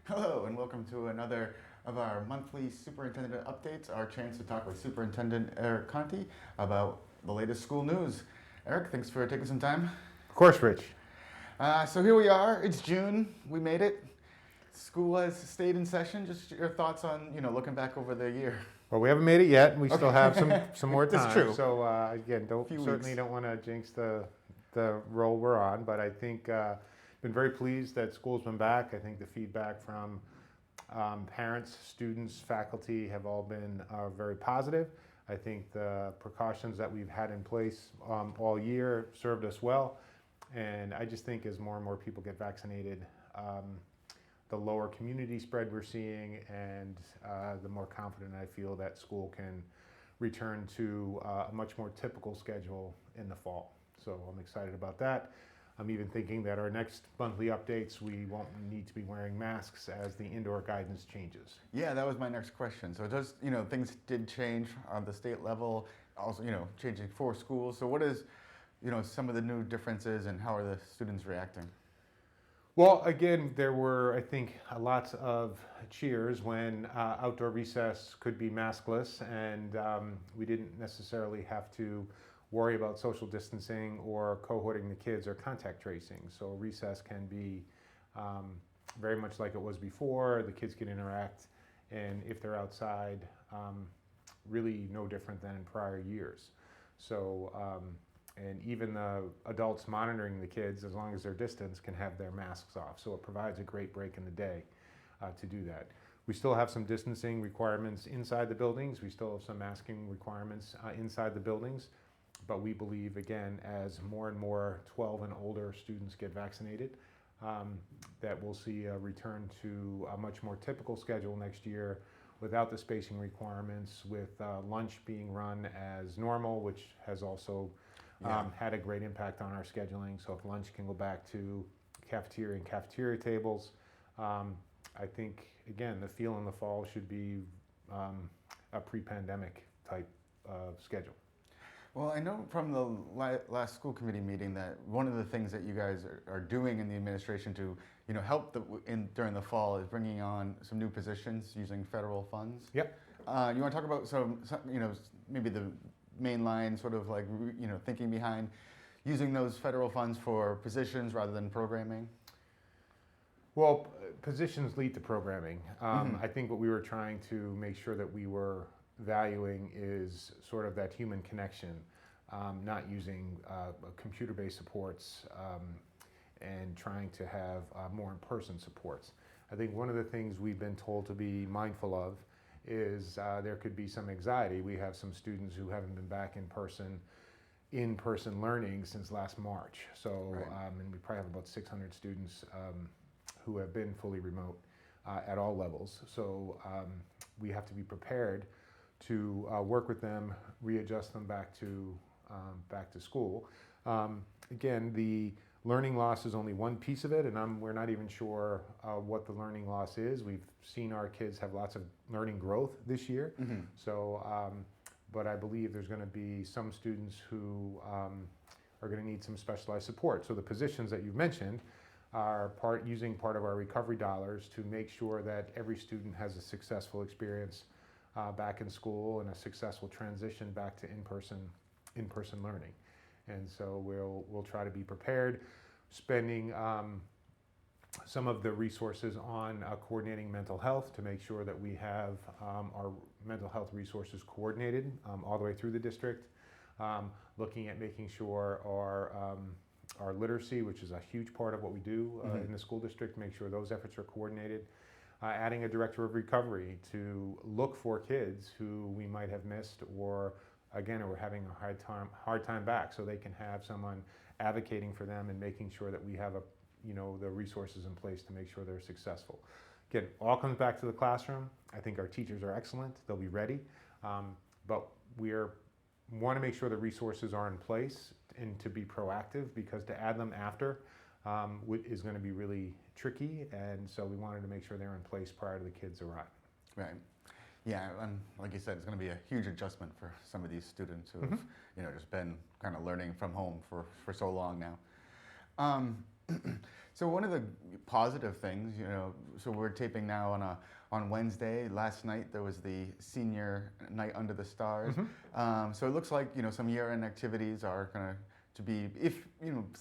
Hello, and welcome to another of our monthly superintendent updates, our chance to talk with Superintendent Eric Conti about the latest school news. Eric, thanks for taking some time. Of course, Rich. So here we are, it's June, we made it. School has stayed in session. Just your thoughts on, looking back over the year. Well, we haven't made it yet. We still have some more time. That's true. So again, certainly don't want to jinx the role we're on, but I think been very pleased that school's been back. I think the feedback from parents, students, faculty have all been very positive. I think the precautions that we've had in place all year served us well, and I just think as more and more people get vaccinated, the lower community spread we're seeing, and the more confident I feel that school can return to a much more typical schedule in the fall. So I'm excited about that. I'm even thinking that our next monthly updates, we won't need to be wearing masks as the indoor guidance changes. Yeah, that was my next question. So just, things did change on the state level, also, changing for schools. So what is, some of the new differences and how are the students reacting? Well, again, there were, I think, lots of cheers when outdoor recess could be maskless, and we didn't necessarily have to worry about social distancing or cohorting the kids or contact tracing. So recess can be very much like it was before. The kids can interact, and if they're outside, really no different than in prior years. So, and even the adults monitoring the kids, as long as they're distanced, can have their masks off. So it provides a great break in the day to do that. We still have some distancing requirements inside the buildings. We still have some masking requirements inside the buildings. But we believe, again, as more and more 12 and older students get vaccinated, that we'll see a return to a much more typical schedule next year without the spacing requirements, with lunch being run as normal, which has also had a great impact on our scheduling. So if lunch can go back to cafeteria and cafeteria tables, I think, again, the feel in the fall should be a pre-pandemic type schedule. Well, I know from the last school committee meeting that one of the things that you guys are doing in the administration to, help during the fall is bringing on some new positions using federal funds. Yep. You want to talk about some, maybe the mainline sort of like, thinking behind using those federal funds for positions rather than programming? Well, positions lead to programming. I think what we were trying to make sure that we were valuing is sort of that human connection, not using computer-based supports and trying to have more in-person supports. I think one of the things we've been told to be mindful of is there could be some anxiety. We have some students who haven't been back in-person learning since last March. So, right. And we probably have about 600 students who have been fully remote at all levels. So we have to be prepared to work with them, readjust them back to school. Again, the learning loss is only one piece of it, and we're not even sure what the learning loss is. We've seen our kids have lots of learning growth this year. Mm-hmm. So, but I believe there's going to be some students who are going to need some specialized support. So the positions that you've mentioned are using part of our recovery dollars to make sure that every student has a successful experience back in school and a successful transition back to in-person learning. And so we'll try to be prepared, spending some of the resources on coordinating mental health to make sure that we have our mental health resources coordinated all the way through the district, looking at making sure our literacy, which is a huge part of what we do in the school district, make sure those efforts are coordinated. Adding a director of recovery to look for kids who we might have missed or, again, are having a hard time back, so they can have someone advocating for them and making sure that we have the resources in place to make sure they're successful. Again, all comes back to the classroom. I think our teachers are excellent. They'll be ready, but we want to make sure the resources are in place and to be proactive, because to add them after is going to be really tricky, and so we wanted to make sure they're in place prior to the kids arriving. Right. Yeah, and like you said, it's going to be a huge adjustment for some of these students who have, just been kind of learning from home for so long now. So one of the positive things, so we're taping now on Wednesday. Last night there was the senior night under the stars. So it looks like some year-end activities are going to be, if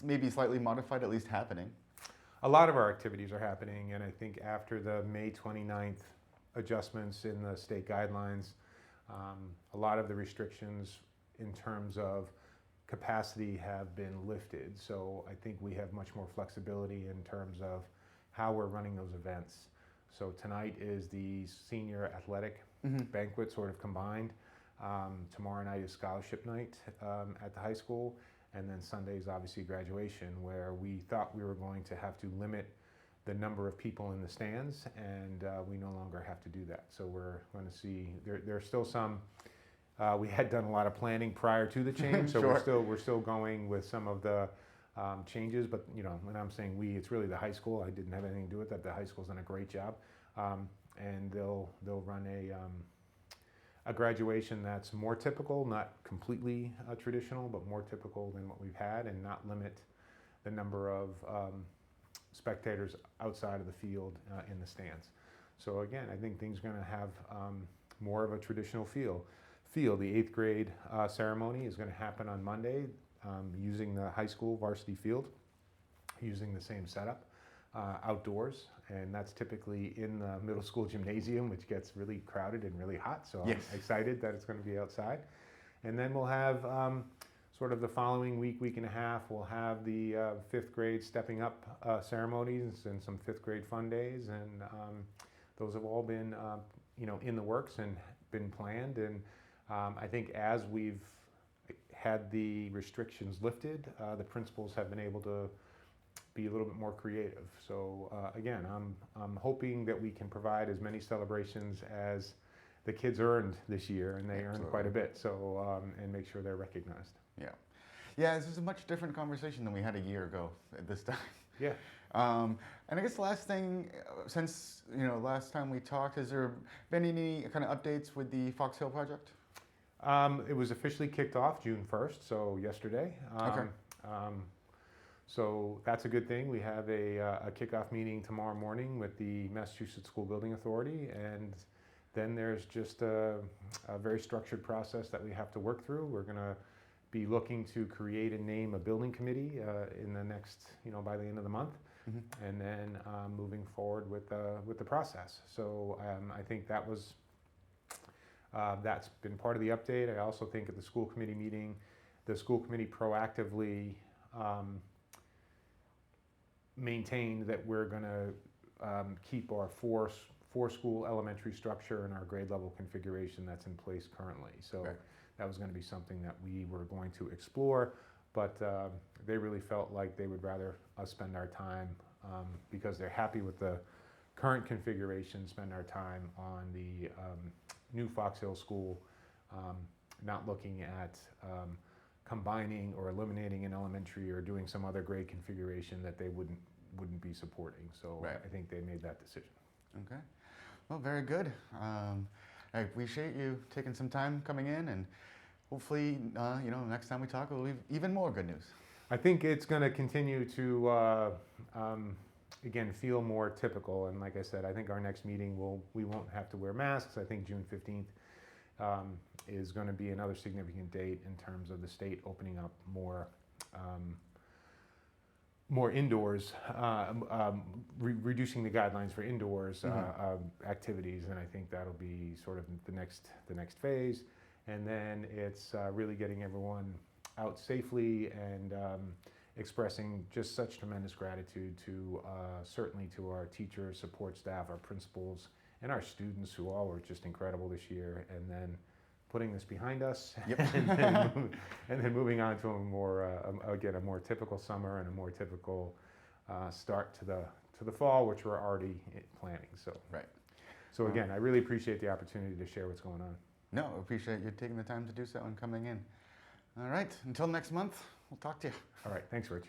maybe slightly modified, at least happening. A lot of our activities are happening, and I think after the May 29th adjustments in the state guidelines, a lot of the restrictions in terms of capacity have been lifted. So I think we have much more flexibility in terms of how we're running those events. So tonight is the senior athletic banquet sort of combined. Tomorrow night is scholarship night at the high school. And then Sunday is obviously graduation, where we thought we were going to have to limit the number of people in the stands, and we no longer have to do that. So we're going to see, there's still some, we had done a lot of planning prior to the change, so Sure. we're still going with some of the changes, but when I'm saying we, it's really the high school. I didn't have anything to do with that. The high school's done a great job, and they'll run a graduation that's more typical, not completely traditional, but more typical than what we've had, and not limit the number of spectators outside of the field in the stands. So again, I think things are going to have more of a traditional feel. The 8th grade ceremony is going to happen on Monday using the high school varsity field, using the same setup outdoors, and that's typically in the middle school gymnasium, which gets really crowded and really hot. So Yes. I'm excited that it's going to be outside. And then we'll have sort of the following week and a half, we'll have the 5th grade stepping up ceremonies and some 5th grade fun days, and those have all been in the works and been planned. And I think as we've had the restrictions lifted, the principals have been able to be a little bit more creative. So again, I'm hoping that we can provide as many celebrations as the kids earned this year, and they earned quite a bit. So and make sure they're recognized. Yeah, this is a much different conversation than we had a year ago at this time. Yeah. And I guess the last thing, since last time we talked, has there been any kind of updates with the Fox Hill project? It was officially kicked off June 1st, so yesterday. Okay. So that's a good thing. We have a kickoff meeting tomorrow morning with the Massachusetts School Building Authority, and then there's just a very structured process that we have to work through. We're going to be looking to create and name a building committee in the next, by the end of the month, and then moving forward with the process. So I think that's been part of the update. I also think at the school committee meeting, the school committee proactively maintained that we're going to keep our four school elementary structure and our grade level configuration that's in place currently. So that was going to be something that we were going to explore, but they really felt like they would rather us spend our time, because they're happy with the current configuration, spend our time on the new Fox Hill School, not looking at combining or eliminating an elementary or doing some other grade configuration that they wouldn't be supporting. So I think they made that decision. Okay. Well, very good. I appreciate you taking some time coming in, and hopefully, next time we talk, we'll have even more good news. I think it's going to continue to, again, feel more typical. And like I said, I think our next meeting we won't have to wear masks. I think June 15th is going to be another significant date in terms of the state opening up more indoors, reducing the guidelines for indoors activities, and I think that'll be sort of the next phase. And then it's really getting everyone out safely and expressing just such tremendous gratitude to certainly to our teachers, support staff, our principals, and our students, who all were just incredible this year. And then putting this behind us, and then moving on to a more typical summer and a more typical start to the fall, which we're already planning. So again, I really appreciate the opportunity to share what's going on. No, I appreciate you taking the time to do so and coming in. All right, until next month, we'll talk to you. All right, thanks, Rich.